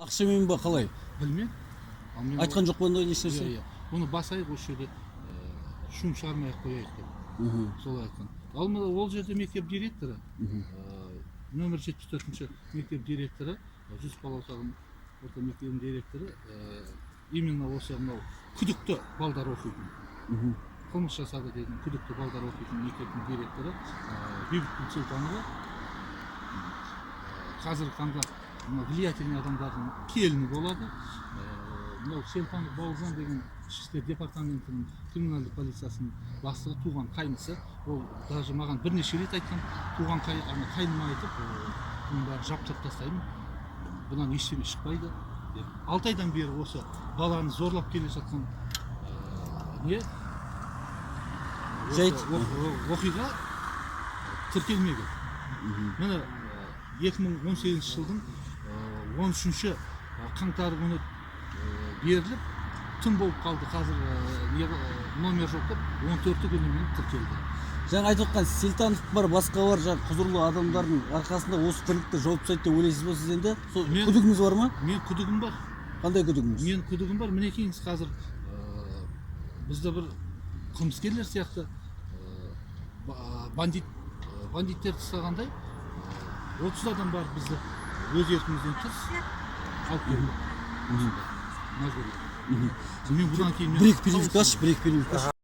Акчамен ба қалай? Білмеймін. Айтқан жоқ па ондай ешнәрсе? Иә. Оны басайық осы жерде шум шығармай-ақ қояйық деп. Солай айтқан. Ол жерде мектеп директоры, нөмір 74-ші мектеп директоры, Жүсіп Балаутағын орта мектебінің директоры, именно осы мынау күдікті балдар оқитын. Қылмыс жасады деген күдікті балдар оқитын мектептің директоры Бейбіткүл Сұлтанова. Қазіргі таңда влиятельный адамдардың келіні болады. Мынау Шелпанов Бауыржан деген ішкі істер департаментінің криминалдық полициясының бастығы туған қайнысы. Ол даже маған бірнеше рет айтқан, туған қайныма айтып, бұның бәрін жаптап тастаймын, бұнан ештеңе шықпайды. 6 айдан бері осы баланы зорлап келе жатқан оқиға тіркелмеген. Міне 2018 жылдың 13-ші қаңтары күні беріліп, түн болып қалды, қазір номер жоқ деп 14-ті күнімен тіркелді. Жаңа айтып отқан Селтанов бар, басқа бар, құзырлы адамдардың арқасында осы тірлікті жауып тастайды деп ойлайсыз ба сіз енді? Күдігіңіз бар ма? Мен күдігім бар. Қандай күдігіңіз? Мен күдігім бар. Мінекейіңіз қазір бізді бір қылмыскерлер сияқты бандиттерді ұстағандай 30 адам бар бізді өз еркімізден тыс алып келді. Мен бұдан кейін... Бір-екі периодикасы.